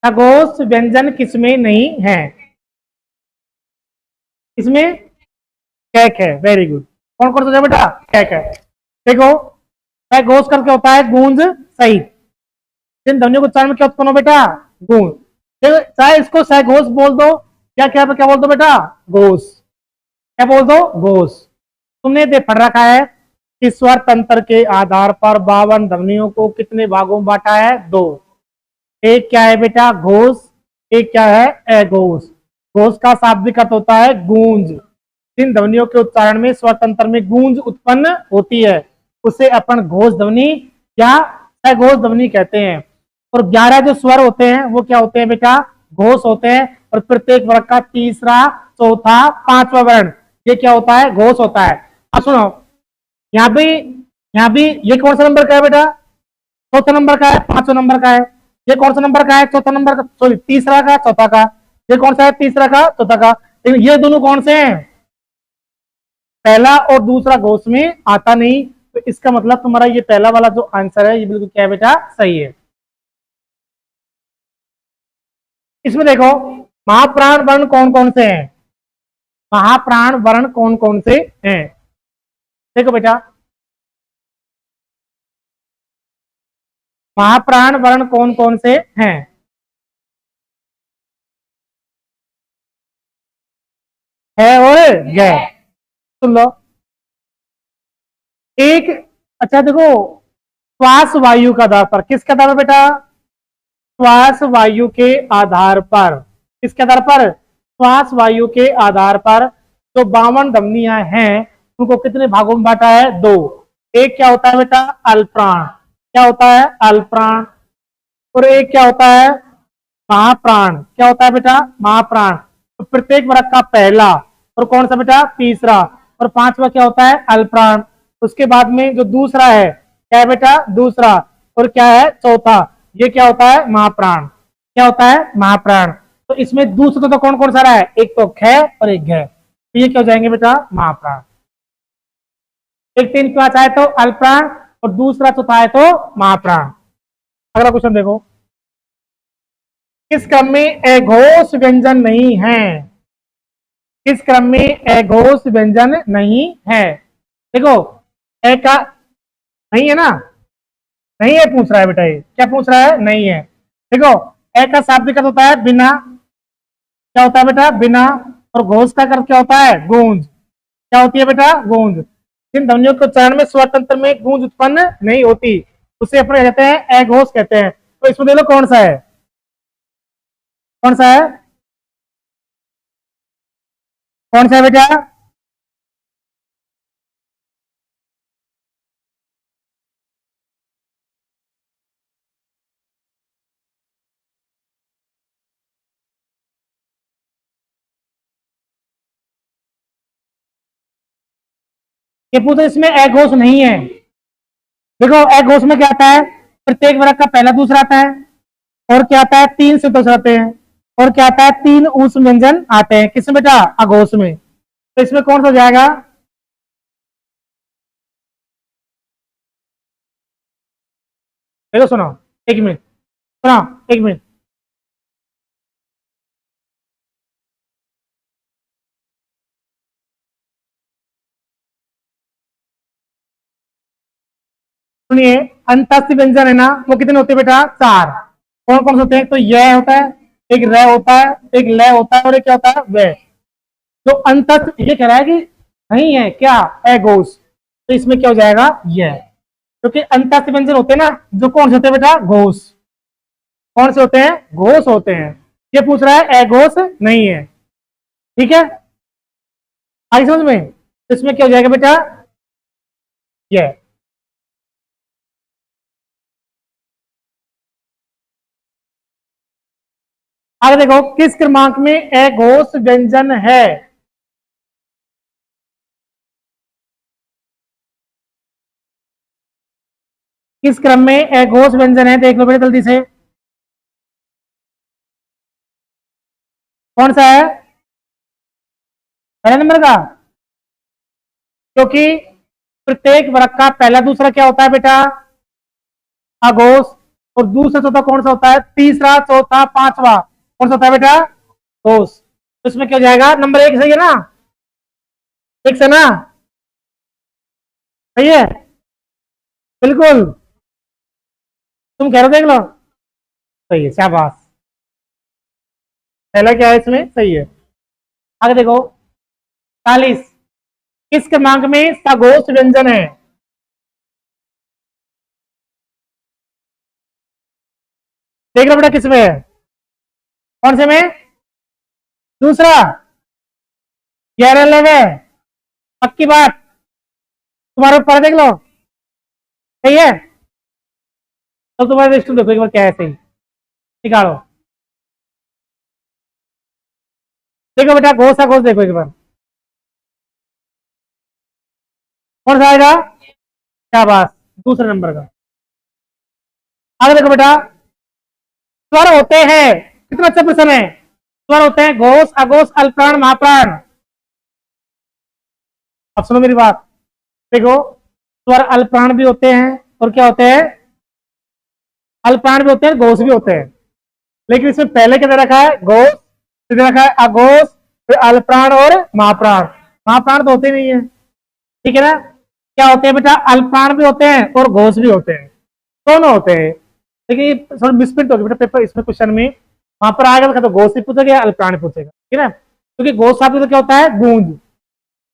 खगोश व्यंजन किसमें नहीं है? इसमें कैक है। Very good. कौन कौन सा बेटा? कैक है। देखो, खगोश करके होता है गूंज सहित। जिन ध्वनियों को उच्चारण में क्या उत्पन्न हो बेटा? गूंज। देखो, चाहे इसको सहघोष बोल दो, क्या क्या क्या बोल दो बेटा? घोष। क्या बोल दो? घोष। तुमने दे पढ़ रखा है कि स्वर तंत्र के आधार पर 52 ध्वनियों को कितने भागों में बांटा है? दो। एक क्या है बेटा? घोष। एक क्या है? अघोष। घोष का शाब्दिक अर्थ होता है गूंज। जिन ध्वनियों के उच्चारण में स्वर तंत्र में गूंज उत्पन्न होती है उसे अपन घोष ध्वनि या अघोष ध्वनि कहते हैं। और 11 जो स्वर होते हैं वो क्या होते हैं बेटा? घोष होते हैं। और प्रत्येक वर्ग का तीसरा, चौथा, पांचवा वर्ण, ये क्या होता है? घोष होता है। अब सुनो, यहाँ भी ये कौन सा नंबर का है बेटा? चौथा नंबर का है, पांचवा नंबर का है। ये कौन सा नंबर का है? चौथा नंबर का, सॉरी तीसरा का, चौथा का। ये कौन सा है? तीसरा का, चौथा का। लेकिन ये दोनों कौन से हैं? पहला और दूसरा घोष में आता नहीं। तो इसका मतलब तुम्हारा ये पहला वाला जो आंसर है ये बिल्कुल क्या है बेटा? सही है। इसमें देखो, महाप्राण वर्ण कौन कौन से हैं? महाप्राण वर्ण कौन कौन से हैं? देखो बेटा, महाप्राण वर्ण कौन कौन से हैं? है और गै। सुन लो एक। अच्छा देखो, श्वास वायु का आधार पर, किसके आधार पर बेटा? श्वास वायु के आधार पर। किसके आधार पर? श्वास वायु के आधार पर जो 52 धमनियां हैं उनको कितने भागों में बांटा है? 2। एक क्या होता है बेटा? अल्पप्राण। क्या होता है? अल्पप्राण। और एक क्या होता है? महाप्राण। क्या होता है बेटा? महाप्राण। तो प्रत्येक वर्ग का पहला और कौन सा बेटा? तीसरा। और पांचवा क्या होता है? अल्पप्राण। उसके बाद में जो दूसरा है क्या है बेटा? दूसरा। और क्या है? चौथा। ये क्या होता है? महाप्राण। क्या होता है? महाप्राण। तो इसमें दूसरा तो कौन कौन सा रहा है? एक तो ख और एक घ। तो ये क्या हो जाएंगे बेटा? महाप्राण। एक 3 5 आए तो अल्पप्राण और दूसरा चौथा है तो महाप्राण। अगला क्वेश्चन देखो, किस क्रम में अघोष व्यंजन नहीं है? किस क्रम में अघोष व्यंजन नहीं है? देखो ए का नहीं है ना, नहीं है पूछ रहा है बेटा। ये क्या पूछ रहा है? नहीं है। देखो ए का शाब्दिक अर्थ होता है बिना। क्या होता है बेटा? बिना। और घोष का अर्थ क्या होता है? गूंज। क्या होती है बेटा? गूंज। जिन ध्वनियों के उच्चारण में स्वर तंत्र में गूंज उत्पन्न नहीं होती उसे अपने कहते हैं अघोष कहते हैं। तो इसमें देखो कौन सा है? कौन सा है? कौन सा है बेटा? ये पूछो इसमें अघोष नहीं है। देखो अघोष में क्या आता है? प्रत्येक वर्ग का पहला दूसरा आता है। और क्या आता है? 3 सिद्धोष आते हैं। और क्या आता है? 3 उस व्यंजन आते हैं। किसमें बेटा? अघोष में। तो इसमें कौन सा हो जाएगा? देखो सुनो, 1 मिनट सुनो, 1 मिनट। सुनिए, अंतस्थ व्यंजन है ना, वो कितने होते हैं बेटा? 4। कौन कौन से होते हैं? तो यह होता है, एक र होता है, एक ल होता है और एक क्या होता है? व। जो अंतस्थ ये कह रहा है कि नहीं है क्या? अघोष। तो इसमें क्या हो जाएगा? यह। क्योंकि अंतस्थ व्यंजन होते हैं ना, जो कौन से होते हैं बेटा? घोष। कौन से होते हैं? घोष होते हैं। ये पूछ रहा है अघोष नहीं है। ठीक है, आई समझ में? तो इसमें क्या हो जाएगा बेटा? यह। आगे देखो, किस क्रमांक में अघोष व्यंजन है? किस क्रम में अघोष व्यंजन है? देख लो बेटा जल्दी से, कौन सा है? पहले नंबर का। क्योंकि प्रत्येक वर्ग का पहला दूसरा क्या होता है बेटा? अघोष। और दूसरा चौथा कौन सा होता है? तीसरा चौथा पांचवा कौन सा होता है बेटा? घोष। तो इसमें क्या हो जाएगा? नंबर 1 सही है ना? 1 से ना? सही है बिल्कुल। तुम कह रहे हो, देख लो। सही है, शाबाश। पहला क्या है इसमें? सही है। आगे देखो, 40। किस क्रमांक में सघोष व्यंजन है? देख लो बेटा किसमें है? कौन से में? दूसरा। 11 11। पक्की बात? तुम्हारे ऊपर देख लो। सही है। तो तुम्हारे लिस्ट देखो एक बार क्या है सही, निकालो। देखो बेटा घोष घोष देखो एक बार, कौन सा आएगा? शाबाश, दूसरे नंबर का। आगे देखो बेटा, स्वर होते हैं, कितना अच्छा प्रश्न है। स्वर होते हैं घोष अघोष अल्पप्राण महाप्राण। अब सुनो मेरी बात, देखो स्वर अल्पप्राण भी होते हैं और क्या होते हैं? अल्पप्राण भी होते हैं, घोष भी होते हैं। लेकिन इसमें पहले क्या दे रखा है? घोष, फिर दे रखा है अघोष, फिर अल्पप्राण और महाप्राण। महाप्राण तो होते नहीं है, ठीक है ना? क्या होते हैं बेटा? अल्पप्राण भी होते हैं और घोष भी होते हैं, दोनों होते हैं। लेकिन थोड़ा मिसप्रिंट होगी बेटा पेपर इसमें क्वेश्चन में, वहां पर आएगा तो घोष ही पूछेगा या अल्पप्राण पूछेगा, ठीक है। क्योंकि घोष शब्द क्या होता है, गूंज।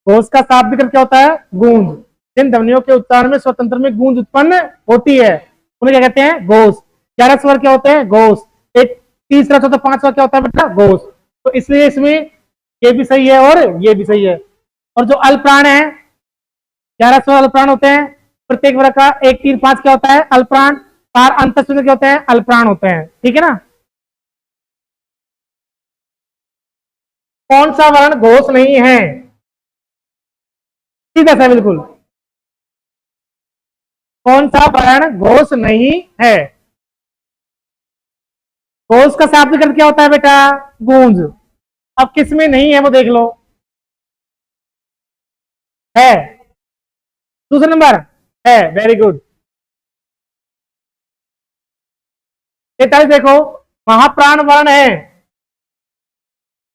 घोष का शाब्दिक क्या होता है, गूंज। जिन ध्वनियों के उच्चारण में स्वतंत्र में गूंज उत्पन्न होती है उन्हें क्या कहते हैं, घोष। 11 स्वर क्या होते हैं, घोष। एक तीसरा चौथा पांचवा क्या होता है बेटा, घोष। तो इसलिए इसमें ये भी सही है और ये भी सही है। और जो अल्पप्राण है, 11 स्वर अल्पप्राण होते हैं, प्रत्येक वर्ग का 1 3 5 क्या होता है, अल्पप्राण। 4 अंतस्वर क्या होते हैं, अल्पप्राण होते हैं, ठीक है ना। कौन सा वर्ण घोष नहीं है, सीधा सा बिल्कुल। कौन सा वर्ण घोष नहीं है, घोष का शाब्दिक अर्थ क्या होता है बेटा, गूंज। अब किसमें नहीं है वो देख लो, है दूसरा नंबर है, वेरी गुड। 43 देखो, महाप्राण वर्ण है,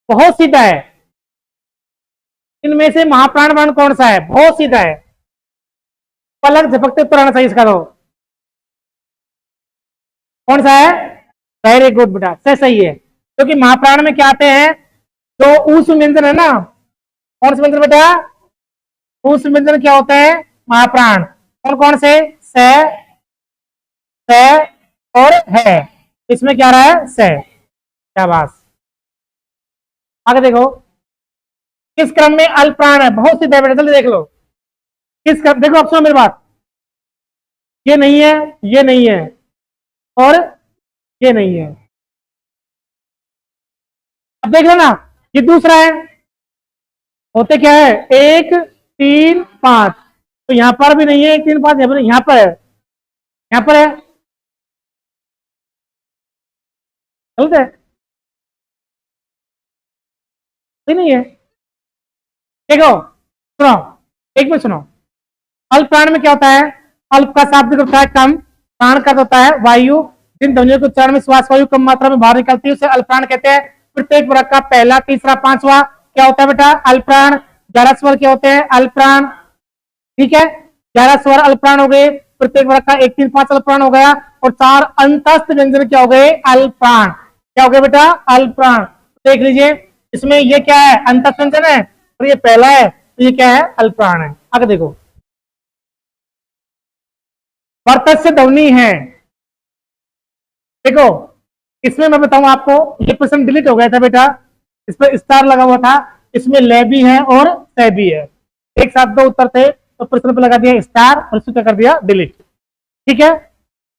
बहुत सीधा है। इनमें से महाप्राण वर्ण कौन सा है, बहुत सीधा है। पलक झपकते उत्तर आना चाहिए इसका, तो कौन सा है, वेरी गुड बेटा, सही है। क्योंकि महाप्राण में क्या आते हैं, जो ऊष्म व्यंजन है ना, कौन से व्यंजन बेटा, ऊष्म व्यंजन क्या होते हैं, महाप्राण। कौन कौन से, स, स और है। इसमें क्या रहा है, स। शाबाश। आगे देखो, किस क्रम में अल्पप्राण है, बहुत सीधा बेटा, जल्दी देख लो। किस क्रम, देखो अब सुनो मेरी बात, ये नहीं है, ये नहीं है और ये नहीं है। अब देख लो ना, ये दूसरा है, होते क्या है, 1 3 5। तो यहां पर भी नहीं है 1 3 5, यहां पर है, यहां पर है, गलत है, सही नहीं है। देखो सुनो, एक मिनट सुनो। अल्प प्राण में क्या होता है, अल्प का शाब्दिक होता है कम, प्राण का होता है वायु। जिन ध्वनियों के उच्चारण में श्वास वायु कम मात्रा में बाहर निकलती है उसे अल्प प्राण कहते हैं। प्रत्येक वर्ग का पहला तीसरा पांचवा क्या होता है बेटा, अल्प प्राण। 11 स्वर क्या होते हैं, अल्प प्राण, ठीक है। 11 स्वर अल्प प्राण हो गए, प्रत्येक वर्ग का 1 3 5 अल्प प्राण हो गया, और 4 अंतस्थ व्यंजन क्या हो गए, अल्प प्राण। क्या हो गए बेटा, अल्प प्राण। देख लीजिए, इसमें ये क्या है, अंतस्थ व्यंजन है, और ये पहला है, तो ये क्या है, अल्प प्राण है। आगे देखो, वर्तस्य ध्वनि है। देखो, इसमें मैं बताऊं आपको, ये प्रश्न डिलीट हो गया था बेटा, इस पर स्टार लगा हुआ था। इसमें ले भी है और सह भी है, एक साथ दो उत्तर थे, तो प्रश्न पर लगा दिया स्टार और इसको कर दिया डिलीट, ठीक है।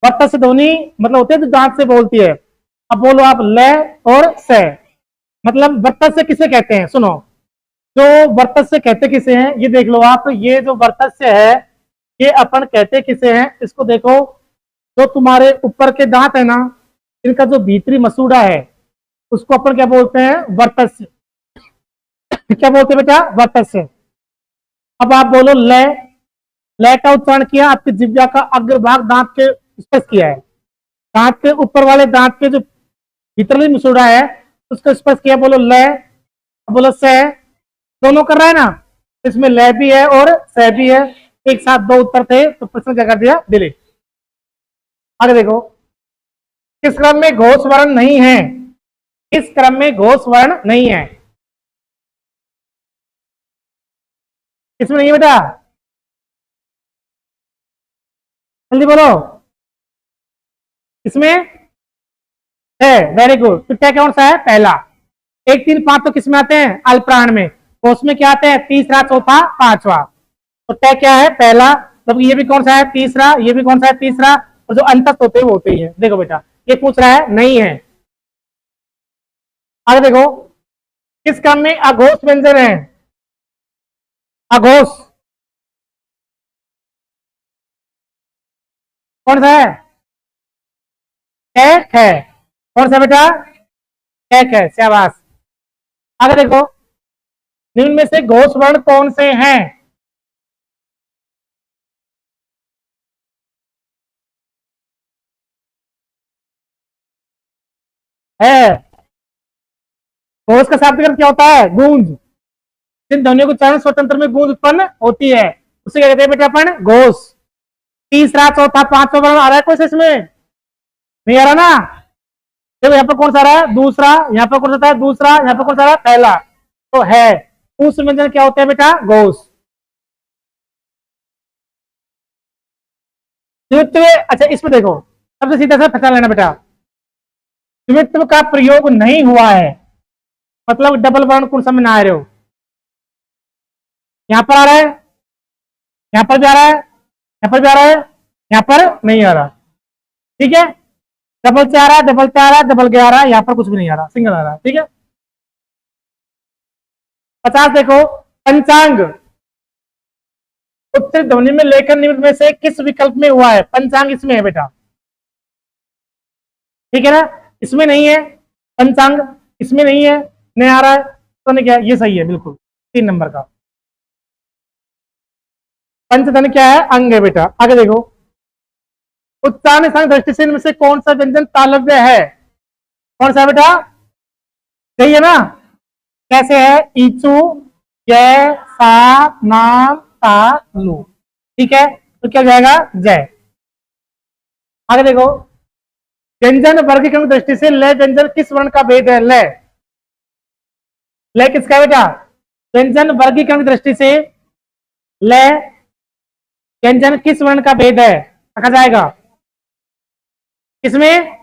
वर्तस्य ध्वनि मतलब होते है जो दांत से बोलती है। अब बोलो आप, ले और सह, मतलब वर्तस्य किसे कहते हैं, सुनो। जो वर्तस्य कहते किसे हैं, ये देख लो आप, ये जो वर्तस्य है ये अपन कहते किसे हैं, इसको देखो। जो तुम्हारे ऊपर के दांत है ना, इनका जो भीतरी मसूड़ा है उसको अपन क्या बोलते हैं, वर्तस्य। क्या बोलते हैं बेटा, वर्तस्य। अब आप बोलो ले, ले का उच्चारण किया, आपकी जिह्वा का अग्रभाग दांत के स्पर्श किया है, दांत के ऊपर वाले दांत के जो भीतरी मसूड़ा है उसको स्पर्श किया, बोलो ले। बोलो से, दोनों कर रहा है ना, इसमें ले भी है और सह भी है, एक साथ दो उत्तर थे, तो प्रश्न क्या कर दिया, डिलीट। आगे देखो, किस क्रम में घोष वर्ण नहीं है, किस क्रम में घोष वर्ण नहीं है, किसमें नहीं है बेटा, जल्दी बोलो, इसमें है, वेरी गुड। तो क्या कौन सा है, पहला। 1 3 5 तो किसमें आते हैं, अल्पप्राण में, घोष में क्या आते हैं, तीसरा चौथा पांचवा। तो तय क्या है, पहला। मतलब ये भी कौन सा है, तीसरा, ये भी कौन सा है, तीसरा, और जो अंतस्थ होते हैं वो होते ही है। देखो बेटा, ये पूछ रहा है, नहीं है। आगे देखो, किस क्रम में अघोष व्यंजन है, अघोष कौन सा है, कैक है, कौन सा बेटा, कैक है, शाबाश। आगे देखो, निम्न में से घोष वर्ण कौन से हैं, है, घोष का शाब्दिक अर्थ क्या होता है, गूंज। जिन ध्वनियों को चरण स्वतंत्र में गूंज उत्पन्न होती है उसे क्या कहते हैं बेटा अपन, घोष। तीसरा चौथा पांचवा वर्ण आ रहा है कुछ इसमें, नहीं आ रहा ना? देखो यहाँ पर कौन सा आ रहा है? दूसरा। यहाँ पर कौन सा है? दूसरा। यहाँ पर कौन सा आ रहा है? पहला। तो है। उस व्यंजन क्या होता है बेटा? घोष। द्वित्व। अच्छा इसमें देखो, सबसे सीधा सा पहचान लेना बेटा, द्वित्व का प्रयोग नहीं हुआ है मतलब डबल वर्ण कौन सा में ना आ रहे हो। यहां पर आ रहा है, यहां पर भी आ रहा है, यहां पर भी आ रहा है, यहां पर नहीं आ रहा। ठीक है, डबल से आ रहा है, डबल से आ रहा है, डबल के आ रहा है, यहां पर कुछ भी नहीं आ रहा, सिंगल आ रहा है। ठीक है, 50 देखो, पंचांग उत्तर ध्वनि में लेखन निमित्त में से किस विकल्प में हुआ है? पंचांग इसमें है बेटा। ठीक है ना, इसमें नहीं है पंचांग, इसमें नहीं है, नहीं आ रहा है तो नहीं, क्या ये सही है बिल्कुल, 3 नंबर का। पंचधन क्या है? अंग है बेटा। आगे देखो, उच्चारण संग दृष्टि से इनमें से कौन सा व्यंजन तालव्य है? कौन सा बेटा? सही है ना? कैसे है? ईचू, जय, सा, नाम, ता, लू। ठीक है, तो क्या जाएगा? जय। आगे देखो, व्यंजन वर्गीकरण दृष्टि से लय व्यंजन किस वर्ण का भेद है? लय, लय किसका है बेटा? व्यंजन वर्गीकरण दृष्टि से लय व्यंजन किस वर्ण का भेद है? रखा जाएगा किसमें?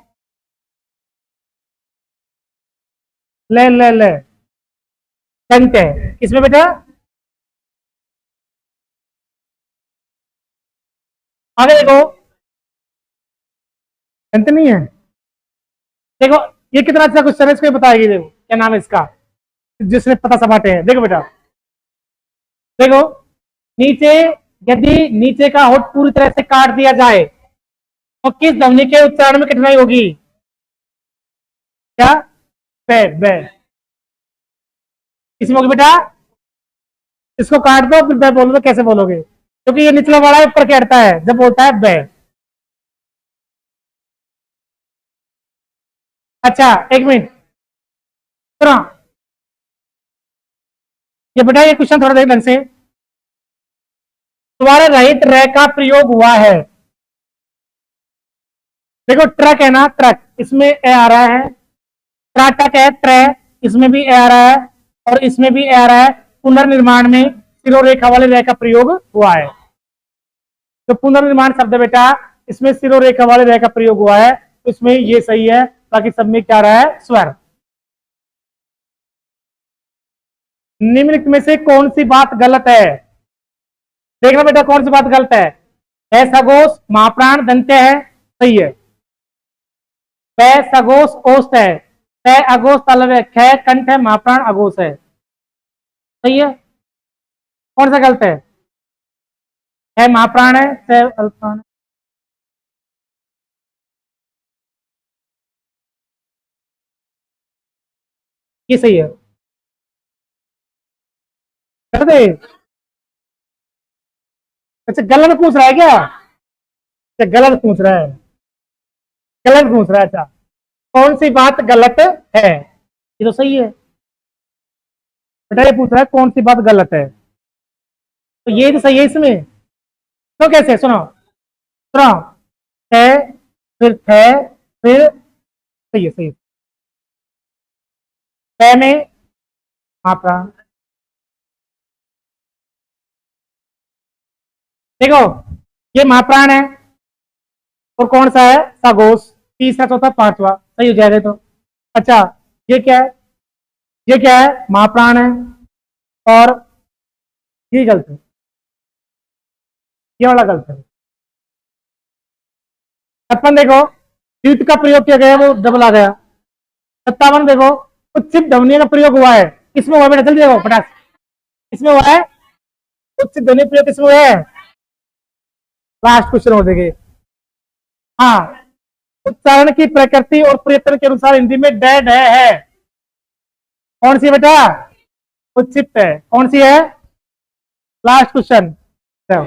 ले ले ले दंत है किसमें बेटा? आगे देखो, दंत नहीं है। देखो ये कितना अच्छा क्वेश्चन है, इसको बताएगी। देखो क्या नाम है इसका, जिसने पता सपाटे हैं। देखो बेटा, देखो नीचे, यदि नीचे का होठ पूरी तरह से काट दिया जाए तो किस ध्वनि के उच्चारण में कठिनाई होगी? क्या? बे बे। इसमें होगी बेटा, इसको काट दो फिर बे बोलो तो कैसे बोलोगे? क्योंकि ये निचला वाला ऊपर के हटता है जब बोलता है बे। अच्छा एक मिनट सुनो, ये बेटा ये क्वेश्चन थोड़ा देख ढंग से। तुम्हारे रहित रह का प्रयोग हुआ है। देखो ट्रक है ना, ट्रक, इसमें ए आ रहा है। ट्राटक है, ट्रे, इसमें भी ए आ रहा है और इसमें भी ए आ रहा है। पुनर्निर्माण में सिरोरेखा वाले रह का प्रयोग हुआ है। तो पुनर्निर्माण शब्द बेटा, इसमें सिरोरेखा वाले रह का प्रयोग हुआ है, तो इसमें ये सही है। बाकी सब में क्या रहा है? स्वर। निम्नलिखित में से कौन सी बात गलत है? देखना बेटा कौन सी बात गलत है। सगोश महाप्राण दंत्य है, सही है। सगोश ओष्ठ है, अगोश तलव है, ख कंठ है, महाप्राण अगोश है, सही है। कौन सा गलत है? महाप्राण है, अल्पाण। ये सही है, कर दे। अच्छा गलत पूछ रहा है क्या? अच्छा गलत पूछ रहा है, गलत पूछ रहा है। अच्छा कौन सी बात गलत है? ये तो सही है बेटा, ये पूछ रहा है कौन सी बात गलत है, तो ये तो सही है इसमें। तो कैसे? सुनो सुनो, है फिर थे फिर, सही है, सही है। है में मात्रा। देखो ये महाप्राण है और कौन सा है? सगोश। तीसरा चौथा पांचवा सही हो जाएगा तो। अच्छा ये क्या है? ये क्या है? महाप्राण है और ये गलत है, ये वाला गलत है। 56 देखो, द्वित का प्रयोग किया गया, वो डबल आ गया। 57 देखो, उच्चित ध्वनि का प्रयोग हुआ है, किसमें हुआ बेटा? जल्दी देखो फटाक, इसमें हुआ है उच्चित ध्वनि प्रयोग, किसमें हुआ है? लास्ट क्वेश्चन हो देंगे। हाँ, उच्चारण की प्रकृति और प्रयत्न के अनुसार हिंदी में डेड है। कौन सी बेटा? उच्चित है। कौन सी है? Last question. क्या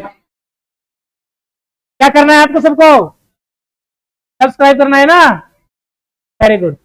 करना है आपको सबको? सब्सक्राइब करना है ना? Very good.